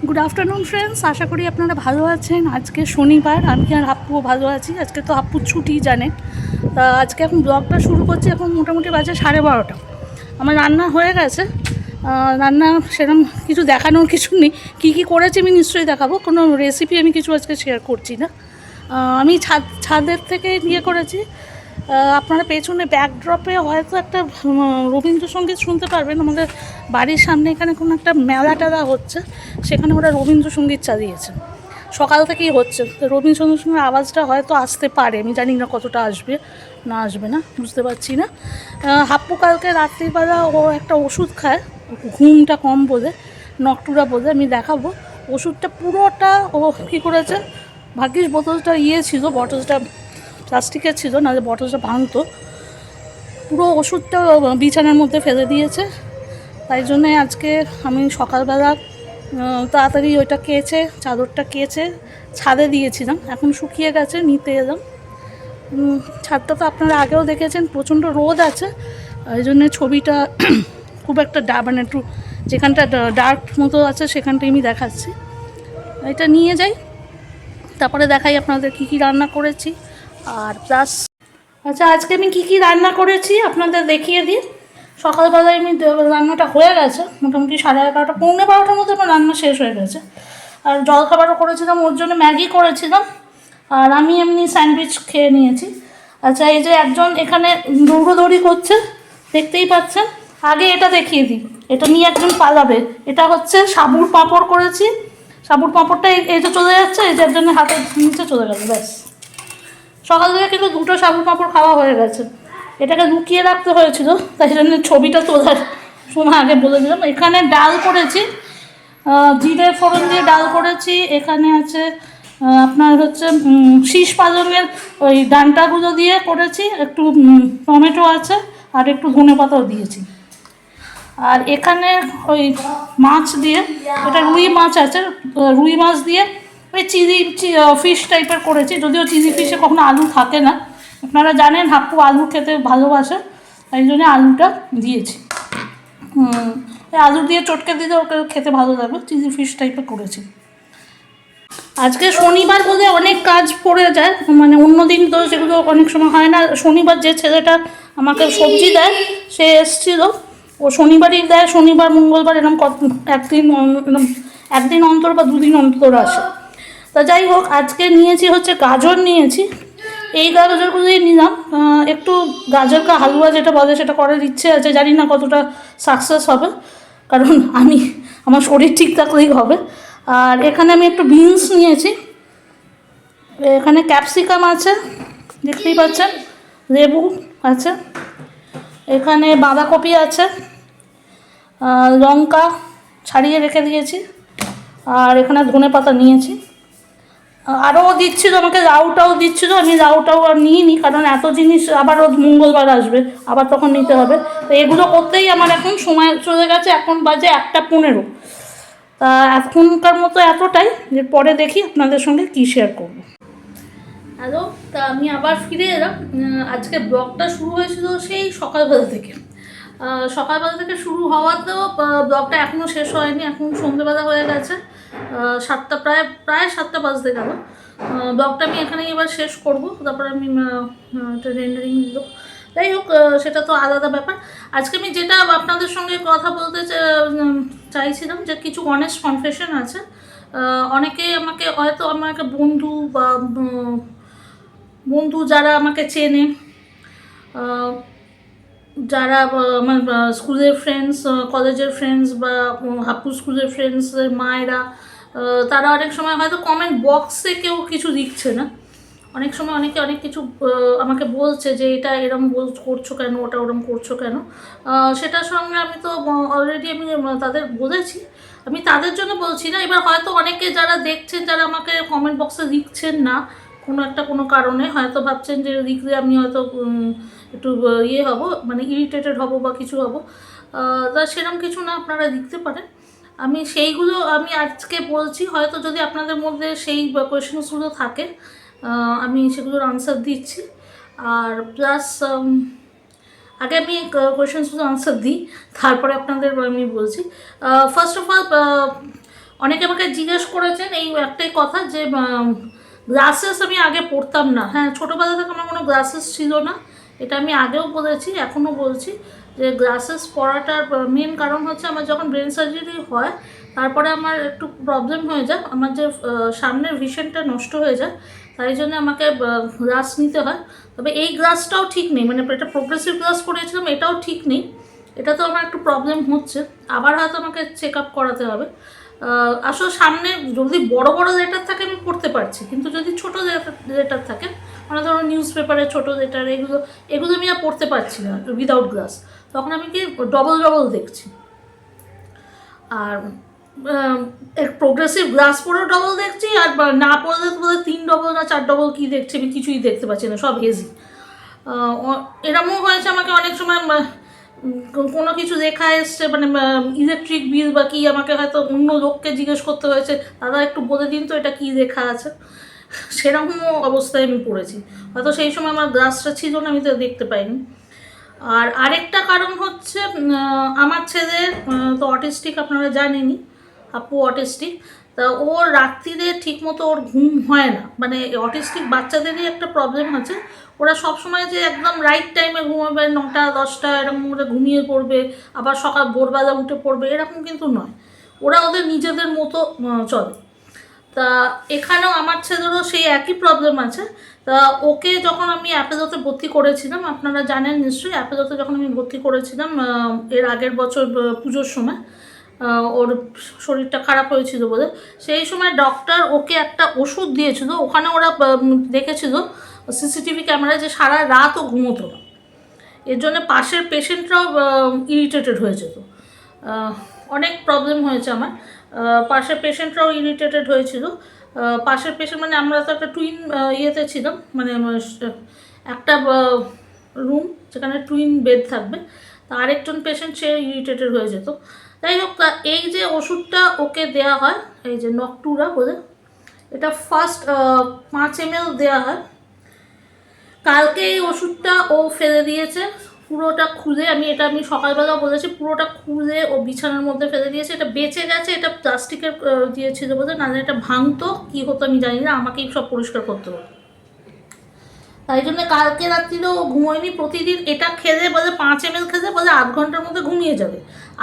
Good afternoon friends, আশা করি আপনারা ভালো আছেন। আজকে শনিবার, আমি আর হাপ্পুও ভালো আছি। আজকে তো হাপ্পুর ছুটি জানেন। তা আজকে এখন ব্লগটা শুরু করছি। এখন মোটামুটি বাজে 12:30। আমার রান্না হয়ে গেছে। রান্না সেরকম কিছু দেখানোর কিছু নেই। কী করেছি আমি নিশ্চয়ই দেখাবো। কোনো রেসিপি আমি কিছু আজকে শেয়ার করছি না। আমি ছাদের থেকে নিয়ে করেছি। আপনারা পেছনে ব্যাকড্রপে হয়তো একটা রবীন্দ্রসঙ্গীত শুনতে পারবেন। আমাদের বাড়ির সামনে এখানে কোনো একটা মেলা টেলা হচ্ছে, সেখানে ওরা রবীন্দ্রসঙ্গীত চালিয়েছে। সকাল থেকেই হচ্ছে, তো রবীন্দ্রসঙ্গীতের আওয়াজটা হয়তো আসতে পারে, আমি জানি না কতটা আসবে না আসবে না, বুঝতে পারছি না। হাপ্পু কালকে রাত্রিবেলা ও একটা ওষুধ খায়, ঘুমটা কম বলে, নকটুরা বলে। আমি দেখাবো ওষুধটা পুরোটা ও কী করেছে। ভাগ্যিস বোতলটা ছিল, বটলটা প্লাস্টিকের ছিল, নাহলে বটলটা ভাঙতো। পুরো ওষুধটা বিছানার মধ্যে ফেলে দিয়েছে। তাই জন্যে আজকে আমি সকালবেলা তাড়াতাড়ি ওইটা কেচে, চাদরটা কেচে ছাদে দিয়েছিলাম। এখন শুকিয়ে গেছে, নিতে এলাম। ছাদটা তো আপনারা আগেও দেখেছেন, প্রচণ্ড রোদ আছে। এই জন্যে ছবিটা খুব একটা মানে একটু যেখানটা ডার্ক মতো আছে সেখানটাই আমি দেখাচ্ছি। এটা নিয়ে যাই, তারপরে দেখাই আপনাদের কী রান্না করেছি। আর প্লাস আচ্ছা, আজকে আমি কী রান্না করেছি আপনাদের দেখিয়ে দিই। সকালবেলায় আমি রান্নাটা হয়ে গেছে, মোটামুটি 11:30 পৌনে 12টার মধ্যে আমার রান্না শেষ হয়ে গেছে। আর জলখাবারও করেছিলাম, ওর জন্য ম্যাগি করেছিলাম। আর আমি এমনি স্যান্ডউইচ খেয়ে নিয়েছি। আচ্ছা, এই যে একজন এখানে দৌড়োদৌড়ি করছে, দেখতেই পাচ্ছেন। আগে এটা দেখিয়ে দিই, এটা নিয়ে একজন পালাবে। এটা হচ্ছে সাবুর পাঁপড় করেছি। সাবুর পাঁপড়টা এই যে চলে যাচ্ছে, এই যে একজনের হাতের নিচে চলে গেল, ব্যাস। সকাল থেকে কিন্তু 2টো সাবুর পাঁপড় খাওয়া হয়ে গেছে। এটাকে লুকিয়ে রাখতে হয়েছিল, তাই জন্য ছবিটা তোলার সময় আগে বলে দিলাম। এখানে ডাল করেছি, জিরে ফোড়ন দিয়ে ডাল করেছি। এখানে আছে আপনার হচ্ছে শীষ পালঙের ওই ডাঁটাগুলো দিয়ে করেছি, একটু টমেটো আছে, আর একটু ধনেপাতাও দিয়েছি। আর এখানে ওই মাছ দিয়ে, ওটা রুই মাছ আছে, রুই মাছ দিয়ে ওই চিলি ফিশ টাইপের করেছি। যদিও চিলি ফিশে কখনো আলু থাকে না, আপনারা জানেন হাপ্পু আলু খেতে ভালোবাসে, তাই জন্য আলুটা দিয়েছি। আলু দিয়ে চটকে দিলে ওকে খেতে ভালো লাগবে। চিলি ফিশ টাইপের করেছি। আজকে শনিবার বলে অনেক কাজ পড়ে যায়, মানে অন্য দিন তো সেগুলো অনেক সময় হয় না। শনিবার যে ছেলেটা আমাকে সবজি দেয় সে এসেছিল, ও শনিবারই দেয়, শনিবার মঙ্গলবার এরকম একদিন অন্তর বা 2 দিন অন্তর আসে। তা যাই হোক, আজকে নিয়েছি হচ্ছে গাজর নিয়েছি। এই গাজরগুলোই নিলাম। একটু গাজর কা হালুয়া যেটা বলে সেটা করার ইচ্ছে আছে, জানি না কতটা সাকসেস হবে, কারণ আমার শরীর ঠিক থাকলেই হবে। আর এখানে আমি একটু বিনস নিয়েছি, এখানে ক্যাপসিকাম আছে দেখতেই পাচ্ছেন, লেবু আছে, এখানে বাঁধাকপি আছে, লঙ্কা ছাড়িয়ে রেখে দিয়েছি, আর এখানে ধনেপাতা নিয়েছি। আরও দিচ্ছিল আমাকে, লাউটাও দিচ্ছিল। আমি লাউটাও আর নিইনি, কারণ এত জিনিস আবার মঙ্গলবার আসবে, আবার তখন নিতে হবে। তো এগুলো করতেই আমার এখন সময় চলে গেছে। এখন বাজে 1:15। তা এখনকার মতো এতটাই, যে পরে দেখি আপনাদের সঙ্গে কী শেয়ার করব। হ্যালো, তা আমি আবার ফিরে এলাম। আজকে ব্লগটা শুরু হয়েছিল সেই সকালবেলা থেকে। সকালবেলা থেকে শুরু হওয়াতেও ব্লগটা এখনও শেষ হয়নি। এখন সন্ধ্যেবেলা হয়ে গেছে, 7টা, প্রায় 7টা বাজতে গেল। ব্লগটা আমি এখানেই এবার শেষ করব, তারপরে আমি রেন্ডারিং দিল। যাই হোক, সেটা তো আলাদা ব্যাপার। আজকে আমি যেটা আপনাদের সঙ্গে কথা বলতে চাইছিলাম, যে কিছু অনেস্ট কনফেশন আছে। অনেকে হয়তো আমাকে বন্ধু যারা আমাকে চেনে, যারা আমার স্কুলের ফ্রেন্ডস, কলেজের ফ্রেন্ডস, বা হাপ্পু স্কুলের ফ্রেন্ডসের মায়েরা, তারা অনেক সময় হয়তো কমেন্ট বক্সে কেউ কিছু লিখছে না, অনেক সময় অনেকে অনেক কিছু আমাকে বলছে যে এটা এরম করছো কেন, ওটা ওরম করছো কেন। সেটার সঙ্গে আমি তো অলরেডি আমি তাদের বলেছি, আমি তাদের জন্য বলছি না। এবার হয়তো অনেকে যারা দেখছেন, যারা আমাকে কমেন্ট বক্সে লিখছেন না কোনো কারণে, হয়তো ভাবছেন যে লিখলে আমি হয়তো একটু হব, মানে ইরিটেটেড হব বা কিছু হব। তা সেরকম কিছু না, আপনারা লিখতে পারেন। আমি সেইগুলো আমি আজকে বলছি, হয়তো যদি আপনাদের মধ্যে সেই কোয়েশনসগুলো থাকে, আমি সেগুলোর আনসার দিচ্ছি। আর প্লাস আগে আমি কোয়েশনসগুলো আনসার দিই, তারপরে আপনাদের আমি বলছি। ফার্স্ট অফ অল, অনেকে আমাকে জিজ্ঞেস করেছেন এই একটাই কথা যে গ্লাসেস আমি আগে পরতাম না। হ্যাঁ, ছোটোবেলা থেকে আমার কোনো গ্লাসেস ছিল না, এটা আমি আগেও বলেছি, এখনও বলছি যে গ্লাসেস পরাটার মেন কারণ হচ্ছে আমার যখন ব্রেন সার্জারি হয় তারপরে আমার একটু প্রবলেম হয়ে যায়, আমার যে সামনের ভিশনটা নষ্ট হয়ে যায়, তাই জন্য আমাকে গ্লাস নিতে হয়। তবে এই গ্লাসটাও ঠিক নেই, মানে এটা প্রোগ্রেসিভ গ্লাস পরেছিলাম, এটাও ঠিক নেই, এটা তো আমার একটু প্রবলেম হচ্ছে, আবার হয়তো আমাকে চেক আপ করাতে হবে। আসলে সামনে যদি বড় বড় লেটার থাকে আমি পড়তে পারছি, কিন্তু যদি ছোটো লেটার থাকে, মানে ধরো নিউজ পেপারে ছোটো লেটার, এগুলো এগুলো আমি আর পড়তে পারছি না উইদাউট গ্লাস, তখন আমি কি ডবল ডবল দেখছি। আর প্রোগ্রেসিভ গ্লাস পরেও ডবল দেখছি, আর না পড়লে তো বোধহয় 3 ডবল না 4 ডবল কী দেখছি, আমি কিছুই দেখতে পাচ্ছি না, সব হেজি। এরকমও হয়েছে আমাকে অনেক সময় কোনো কিছু লেখা এসছে, মানে ইলেকট্রিক বিল বা কি, আমাকে হয়তো অন্য লোককে জিজ্ঞেস করতে হয়েছে, দাদা একটু বলে দিন তো এটা কী লেখা আছে, সেরকমও অবস্থায় আমি পড়েছি। হয়তো সেই সময় আমার গ্লাসটা ছিল না, আমি তো দেখতে পাইনি। আর আরেকটা কারণ হচ্ছে আমার ছেলে তো অটিস্টিক, আপনারা জানেনই, আপু অটিস্টিক, তা ওর রাত্রিরে ঠিকমতো ওর ঘুম হয় না, মানে অটিস্টিক বাচ্চাদেরই একটা প্রবলেম আছে, ওরা সবসময় যে একদম রাইট টাইমে ঘুমাবে, 9টা 10টা এরকম করে ঘুমিয়ে পড়বে, আবার সকাল ভোরবেলা উঠে পড়বে, এরকম কিন্তু নয়, ওরা ওদের নিজেদের মতো চলে। তা এখানেও আমার ছেলেরও সেই একই প্রবলেম আছে। তা ওকে যখন আমি অ্যাপেলোতে ভর্তি করেছিলাম, আপনারা জানেন নিশ্চয়ই, অ্যাপেলোতে যখন আমি ভর্তি করেছিলাম এর আগের বছর পুজোর সময়, ওর শরীরটা খারাপ হয়েছিল বলে, সেই সময় ডক্টর ওকে একটা ওষুধ দিয়েছিল, ওখানে ওরা দেখেছিল সিসিটিভি ক্যামেরায় যে সারা রাত ও ঘুমোতো না, এর জন্য পাশের পেশেন্টরাও ইরিটেটেড হয়ে যেত, অনেক প্রবলেম হয়েছে আমার, পাশের পেশেন্টরাও ইরিটেটেড হয়েছিল। পাশের পেশেন্ট মানে আমরা তো একটা টুইন ইয়েতে ছিলাম, মানে একটা রুম যেখানে টুইন বেড থাকবে, তা আরেকজন পেশেন্ট সে ইরিটেটেড হয়ে যেত। যাই হোক, এই যে ওষুধটা ওকে দেওয়া হয়, এই যে নকটুরা বলে, এটা ফার্স্ট 5 ml দেওয়া হয়। কালকে এই ওষুধটা ও ফেলে দিয়েছে পুরোটা খুলে, আমি সকালবেলাও বলেছি, পুরোটা খুলে ও বিছানার মধ্যে ফেলে দিয়েছে। এটা বেঁচে গেছে, এটা প্লাস্টিকের দিয়েছিল বলে, নাহলে এটা ভাঙতো কী হতো আমি জানি না, আমাকেই সব পরিষ্কার করতে হতো। তাই জন্য কালকে রাত্রিরেও ঘুমোয়নি, প্রতিদিন এটা খেলে বলে 5 ml খেলে বলে 8 ঘন্টার মধ্যে ঘুমিয়ে যাবে।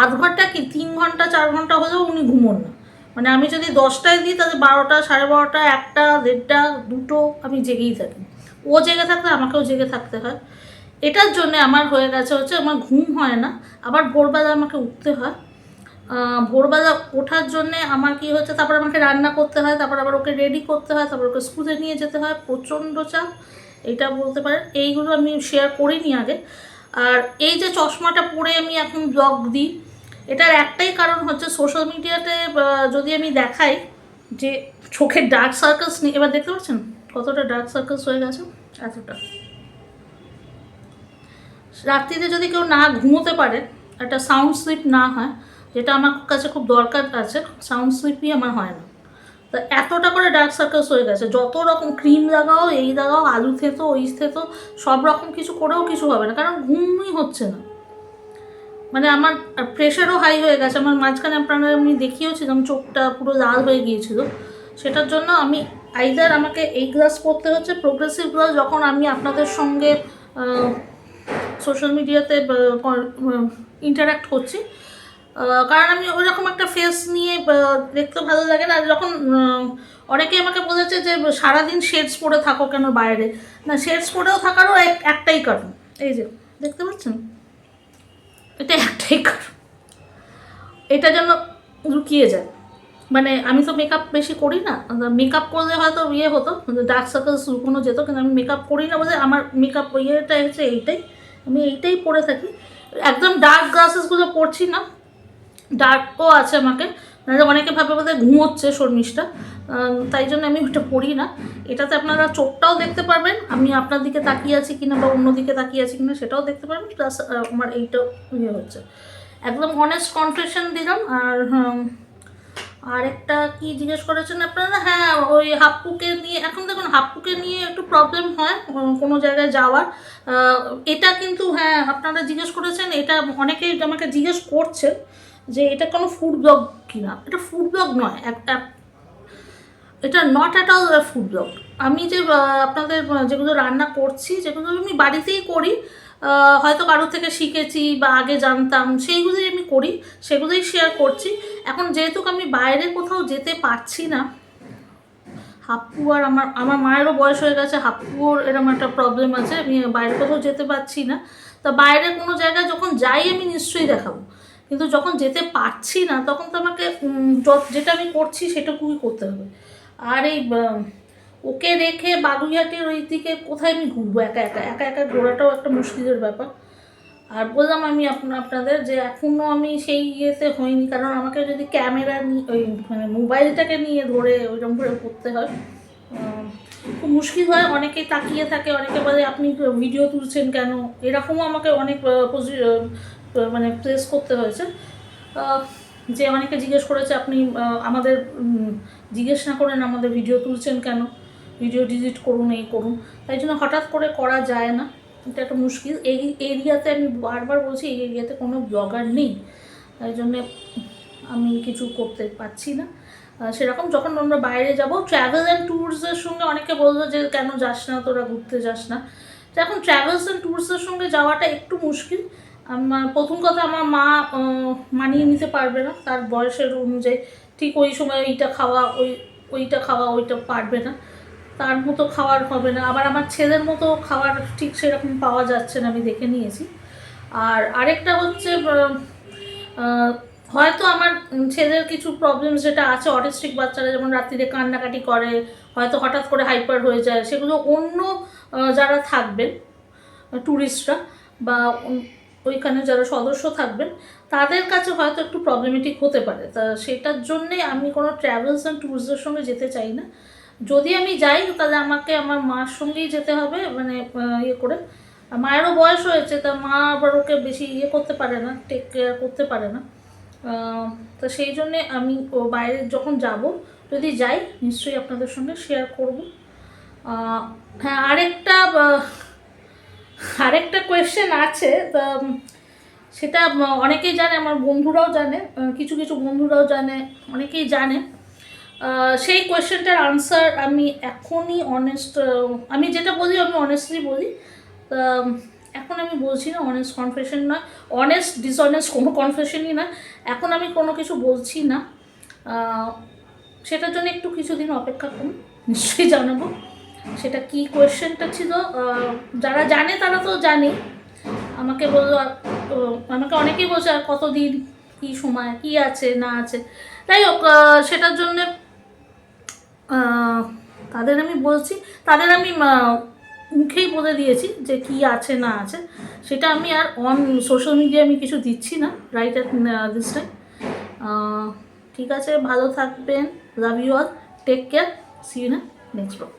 8 ঘন্টা কি 3 ঘন্টা 4 ঘন্টা হলেও উনি ঘুমোন না, মানে আমি যদি 10টায় দিই তাহলে 12টা 12:30 1টা 1:30 2টো আমি জেগেই থাকি, ও জেগে থাকলে আমাকেও জেগে থাকতে হয়। এটার জন্যে আমার হয়ে গেছে হচ্ছে আমার ঘুম হয় না, আবার ভোরবেলা আমাকে উঠতে হয়, ভোরবেলা ওঠার জন্যে আমার কি হচ্ছে, তারপর আমাকে রান্না করতে হয়, তারপর আবার ওকে রেডি করতে হয়, তারপর ওকে স্কুলে নিয়ে যেতে হয়, প্রচণ্ড চাপ, এইটা বলতে পারেন। এইগুলো আমি শেয়ার করিনি আগে। আর এই যে চশমাটা পরে আমি এখন ব্লগ দিই, এটার একটাই কারণ হচ্ছে সোশ্যাল মিডিয়াতে যদি আমি দেখাই যে চোখের ডার্ক সার্কেলস নেই, এবার দেখতে পাচ্ছেন কতটা ডার্ক সার্কেলস হয়ে গেছে, এতটা। রাত্রিতে যদি কেউ না ঘুমোতে পারে, একটা সাউন্ড স্লিপ না হয়, যেটা আমার কাছে খুব দরকার আছে, সাউন্ড স্লিপই আমার হয় না, তো এতটা করে ডার্ক সার্কেলস হয়ে গেছে, যত রকম ক্রিম লাগাও, এই লাগাও, আলু থেতো, ওই থেতো, সব রকম কিছু করেও কিছু হবে না, কারণ ঘুমই হচ্ছে না। মানে আমার প্রেশারও হাই হয়ে গেছে, আমার মাঝখানে আপনারা আমি দেখিয়েছিলাম চোখটা পুরো লাল হয়ে গিয়েছিল, সেটার জন্য আমি আইদার আমাকে এই গ্লাস পরতে হচ্ছে, প্রোগ্রেসিভ গ্লাস, যখন আমি আপনাদের সঙ্গে সোশ্যাল মিডিয়াতে ইন্টারাক্ট করছি, কারণ আমি ওইরকম একটা ফেস নিয়ে দেখতে ভালো লাগে না। যখন অনেকে আমাকে বলেছে যে সারাদিন শেডস পরে থাকো কেন বাইরে, না শেডস পরেও থাকারও একটাই কারণ, এই যে দেখতে পাচ্ছেন, এটা একটাই কারণ, এটা যেন লুকিয়ে যায়, মানে আমি তো মেকআপ বেশি করি না, মেকআপ করলে হয়তো ইয়ে হতো, ডার্ক সার্কেলস লুকোনো যেত, কিন্তু আমি মেকআপ করি না বলে আমার মেকআপ ইয়েটা হচ্ছে এইটাই, আমি এইটাই পরে থাকি, একদম ডার্ক গ্লাসেসগুলো পরছি না, ডার্কও আছে আমাকে, নাহলে অনেকে ভাবে বোধহয় ঘুমোচ্ছে শর্মিষ্ঠা, তাই জন্য আমি ওটা পড়ি না। এটাতে আপনারা চোখটাও দেখতে পারবেন, আমি আপনার দিকে তাকিয়ে আছি কিনা বা অন্য দিকে তাকিয়ে আছি কিনা সেটাও দেখতে পারবেন, প্লাস আমার এইটাও ইয়ে হচ্ছে, একদম অনেস্ট কনফেশন দিলাম। আর একটা কি জিজ্ঞেস করেছেন আপনারা, হ্যাঁ ওই হাপ্পুকে নিয়ে, এখন দেখুন হাপ্পুকে নিয়ে একটু প্রবলেম হয় কোনো জায়গায় যাওয়ার, এটা কিন্তু হ্যাঁ আপনারা জিজ্ঞেস করেছেন, এটা অনেকেই আমাকে জিজ্ঞেস করছে যে এটা কোনো ফুড ব্লগ কিনা। এটা ফুড ব্লগ নয়, এটা not at all food blog. আমি যে আপনাদের যেগুলো রান্না করছি, যেগুলো আমি বাড়িতেই করি, হয়তো কারোর থেকে শিখেছি বা আগে জানতাম, সেইগুলোই আমি করি, সেগুলোই শেয়ার করছি। এখন যেহেতু আমি বাইরে কোথাও যেতে পারছি না, হাপ্পু আর আমার মায়েরও বয়স হয়ে গেছে, হাপ্পুর এরকম একটা প্রবলেম আছে, আমি বাইরে কোথাও যেতে পারছি না। তা বাইরে কোনো জায়গায় যখন যাই আমি নিশ্চয়ই দেখাবো, কিন্তু যখন যেতে পারছি না তখন তো আমাকে যেটা আমি করছি সেটুকুই করতে হবে। আর এই ওকে রেখে বাগুইহাটির ওই দিকে কোথায় আমি ঘুরবো একা একা, একা একা ঘোরাটাও একটা মুশকিলের ব্যাপার। আর বললাম আমি আপনাদের যে এখনও আমি সেই ইয়েতে হইনি, কারণ আমাকে যদি ক্যামেরা নিয়ে ওই মানে মোবাইলটাকে নিয়ে ধরে ওইরকম করে করতে হয়, খুব মুশকিল হয়। অনেকেই তাকিয়ে থাকে, অনেকে বলে আপনি ভিডিও তুলছেন কেন, এরকমও আমাকে অনেক মানে প্রেস করতে হয়েছে। যে অনেকে জিজ্ঞেস করেছে আপনি আমাদের জিজ্ঞেস না করেন আমাদের ভিডিও তুলছেন কেন, ভিডিও ডিলিট করুন, এই করুন। তাই জন্য হঠাৎ করে করা যায় না, এটা একটা মুশকিল। এই এরিয়াতে আমি বারবার বলছি, এই এরিয়াতে কোনো ব্লগার নেই, তাই জন্যে আমি কিছু করতে পারছি না সেরকম। যখন আমরা বাইরে যাব ট্র্যাভেল অ্যান্ড ট্যুরসের সঙ্গে, অনেকে বললো যে কেন যাস না, তোরা ঘুরতে যাস না। তো এখন ট্র্যাভেলস অ্যান্ড ট্যুরসের সঙ্গে যাওয়াটা একটু মুশকিল। আমার প্রথম কথা, আমার মা মানিয়ে নিতে পারবে না, তার বয়সের অনুযায়ী ঠিক ওই সময় ওইটা খাওয়া ওইটা পারবে না, তার মতো খাওয়ার হবে না। আবার আমার ছেলের মতো খাওয়ার ঠিক সেরকম পাওয়া যাচ্ছে না, আমি দেখে নিয়েছি। আর আরেকটা হচ্ছে হয়তো আমার ছেলের কিছু প্রবলেমস যেটা আছে, অটিস্টিক বাচ্চারা যেমন রাত্রিরে কান্নাকাটি করে, হয়তো হঠাৎ করে হাইপার হয়ে যায়, সেগুলো অন্য যারা থাকবেন ট্যুরিস্টরা বা ওইখানে যারা সদস্য থাকবেন তাদের কাছে হয়তো একটু প্রবলেমেটিক হতে পারে। তা সেটার জন্যে আমি কোনো ট্র্যাভেলস অ্যান্ড ট্যুরসের সঙ্গে যেতে চাই না। যদি আমি যাই তাহলে আমাকে আমার মার সঙ্গেই যেতে হবে, মানে ইয়ে করে। মায়েরও বয়স হয়েছে, তা মা আবার ওকে বেশি ইয়ে করতে পারে না, টেক কেয়ার করতে পারে না। তো সেই জন্যে আমি বাইরে যখন যাব, যদি যাই নিশ্চয়ই আপনাদের সঙ্গে শেয়ার করব। হ্যাঁ, আরেকটা কোয়েশ্চেন আছে, তা সেটা অনেকেই জানে, আমার বন্ধুরাও জানে, কিছু কিছু বন্ধুরাও জানে, অনেকেই জানে। সেই কোয়েশ্চেনটার আনসার আমি এখনই আমি যেটা বলি আমি অনেস্টলি বলি। তা এখন আমি বলছি না, অনেস্ট কনফেশন না, অনেস্ট ডিসঅনেস্ট কোনো কনফেশনই না, এখন আমি কোনো কিছু বলছি না। সেটার জন্য একটু কিছুদিন অপেক্ষা করুন, নিশ্চয়ই জানাবো সেটা কি কোয়েশ্চেনটা ছিল। যারা জানে তারা তো জানে, আমাকে বললো, আমাকে অনেকেই বলছে আর কতদিন, কী সময়, কী আছে না আছে। যাই হোক, সেটার জন্যে তাদের আমি বলছি, তাদের আমি মুখেই বলে দিয়েছি যে কি আছে না আছে, সেটা আমি আর অন সোশ্যাল মিডিয়ায় আমি কিছু দিচ্ছি না রাইট অ্যাট দিস টাইম। ঠিক আছে, ভালো থাকবেন, love you all, take care, see you in next blog.